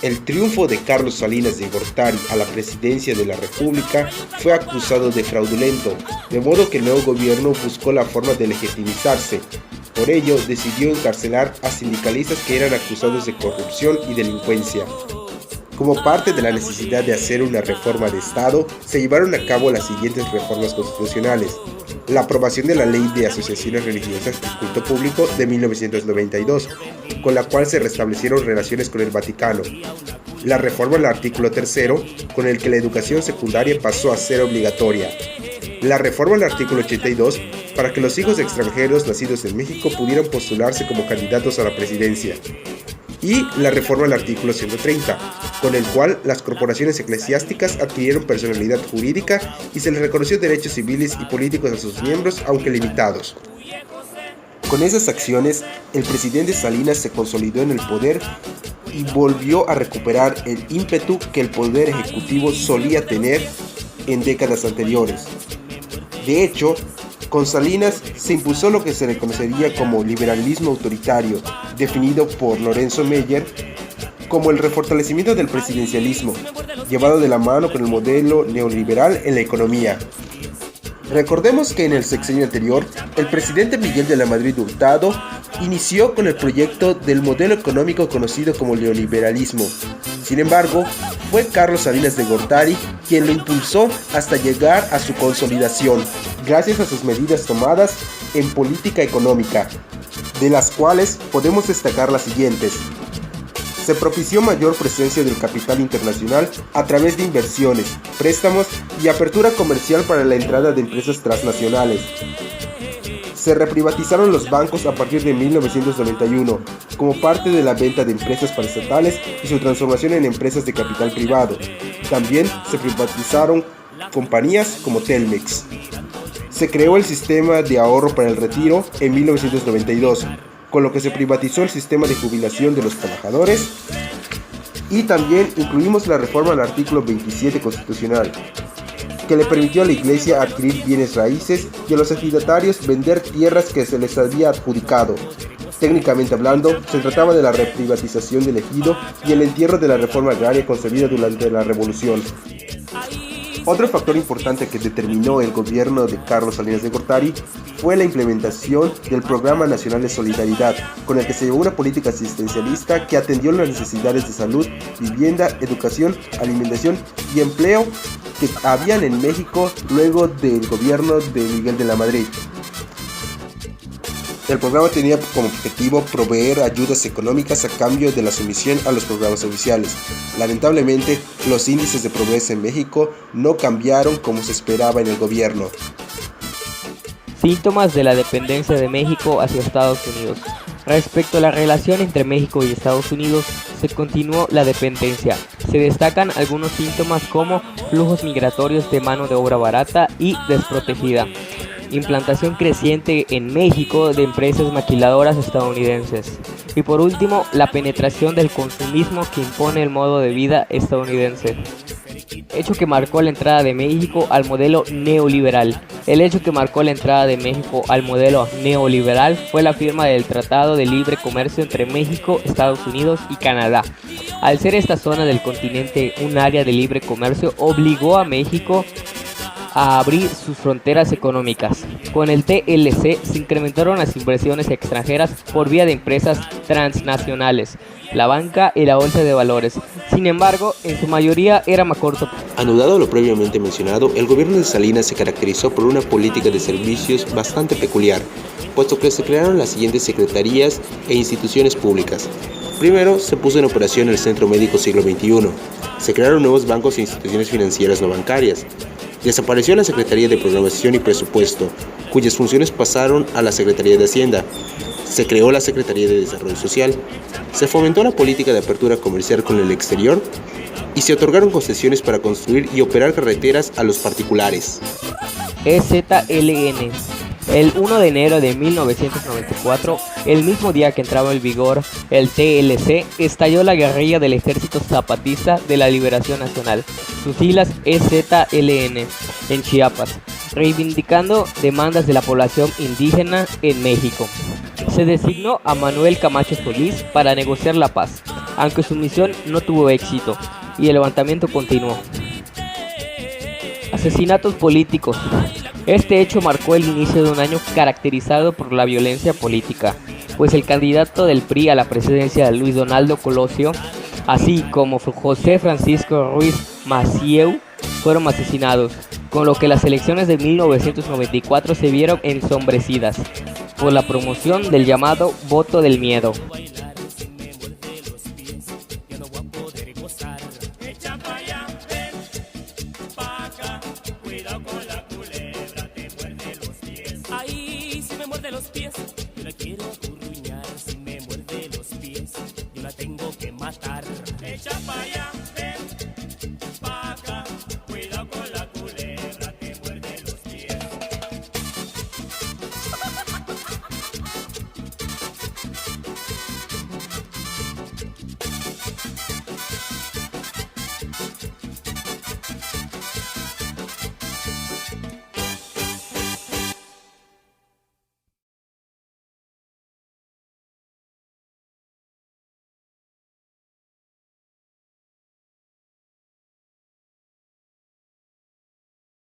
El triunfo de Carlos Salinas de Gortari a la presidencia de la República fue acusado de fraudulento, de modo que el nuevo gobierno buscó la forma de legitimizarse. Por ello, decidió encarcelar a sindicalistas que eran acusados de corrupción y delincuencia. Como parte de la necesidad de hacer una reforma de Estado, se llevaron a cabo las siguientes reformas constitucionales. La aprobación de la Ley de Asociaciones Religiosas y Culto Público de 1992, con la cual se restablecieron relaciones con el Vaticano. La reforma al artículo 3, con el que la educación secundaria pasó a ser obligatoria. La reforma al artículo 82, para que los hijos de extranjeros nacidos en México pudieran postularse como candidatos a la presidencia. Y la reforma al artículo 130, con el cual las corporaciones eclesiásticas adquirieron personalidad jurídica y se les reconoció derechos civiles y políticos a sus miembros, aunque limitados. Con esas acciones, el presidente Salinas se consolidó en el poder y volvió a recuperar el ímpetu que el poder ejecutivo solía tener en décadas anteriores. De hecho, con Salinas se impulsó lo que se le conocería como liberalismo autoritario, definido por Lorenzo Meyer como el refortalecimiento del presidencialismo, llevado de la mano con el modelo neoliberal en la economía. Recordemos que en el sexenio anterior, el presidente Miguel de la Madrid Hurtado inició con el proyecto del modelo económico conocido como neoliberalismo. Sin embargo, fue Carlos Salinas de Gortari quien lo impulsó hasta llegar a su consolidación, gracias a sus medidas tomadas en política económica, de las cuales podemos destacar las siguientes. Se propició mayor presencia del capital internacional a través de inversiones, préstamos y apertura comercial para la entrada de empresas transnacionales. Se reprivatizaron los bancos a partir de 1991, como parte de la venta de empresas paraestatales y su transformación en empresas de capital privado. También se privatizaron compañías como Telmex. Se creó el sistema de ahorro para el retiro en 1992, con lo que se privatizó el sistema de jubilación de los trabajadores. Y también incluimos la reforma al artículo 27 constitucional, que le permitió a la Iglesia adquirir bienes raíces y a los ejidatarios vender tierras que se les había adjudicado. Técnicamente hablando, se trataba de la reprivatización del ejido y el entierro de la reforma agraria concebida durante la Revolución. Otro factor importante que determinó el gobierno de Carlos Salinas de Gortari fue la implementación del Programa Nacional de Solidaridad, con el que se llevó una política asistencialista que atendió las necesidades de salud, vivienda, educación, alimentación y empleo que habían en México luego del gobierno de Miguel de la Madrid. El programa tenía como objetivo proveer ayudas económicas a cambio de la sumisión a los programas oficiales. Lamentablemente, los índices de pobreza en México no cambiaron como se esperaba en el gobierno. Síntomas de la dependencia de México hacia Estados Unidos. Respecto a la relación entre México y Estados Unidos, se continuó la dependencia. Se destacan algunos síntomas como flujos migratorios de mano de obra barata y desprotegida. Implantación creciente en México de empresas maquiladoras estadounidenses. Y por último, la penetración del consumismo que impone el modo de vida estadounidense. Hecho que marcó la entrada de México al modelo neoliberal. El hecho que marcó la entrada de México al modelo neoliberal fue la firma del Tratado de Libre Comercio entre México, Estados Unidos y Canadá. Al ser esta zona del continente un área de libre comercio, obligó a México a abrir sus fronteras económicas. Con el TLC se incrementaron las inversiones extranjeras por vía de empresas transnacionales, la banca y la bolsa de valores. Sin embargo, en su mayoría eran a corto plazo. Anudado lo previamente mencionado, el gobierno de Salinas se caracterizó por una política de servicios bastante peculiar, puesto que se crearon las siguientes secretarías e instituciones públicas. Primero, se puso en operación el Centro Médico Siglo XXI. Se crearon nuevos bancos e instituciones financieras no bancarias. Desapareció la Secretaría de Programación y Presupuesto, cuyas funciones pasaron a la Secretaría de Hacienda. Se creó la Secretaría de Desarrollo Social. Se fomentó la política de apertura comercial con el exterior y se otorgaron concesiones para construir y operar carreteras a los particulares. EZLN. El 1 de enero de 1994, el mismo día que entraba en vigor el TLC, estalló la guerrilla del Ejército Zapatista de la Liberación Nacional, sus siglas EZLN, en Chiapas, reivindicando demandas de la población indígena en México. Se designó a Manuel Camacho Solís para negociar la paz. aunque su misión no tuvo éxito y el levantamiento continuó. Asesinatos políticos. Este hecho marcó el inicio de un año caracterizado por la violencia política, pues el candidato del PRI a la presidencia, Luis Donaldo Colosio, así como José Francisco Ruiz Massieu, fueron asesinados, con lo que las elecciones de 1994 se vieron ensombrecidas por la promoción del llamado voto del miedo. Ay, si me muerde los pies, yo la quiero acurruñar. Si me muerde los pies, yo la tengo que matar. Echa pa' allá, ven, pa' acá, cuidado con la culebra, te muerde los pies.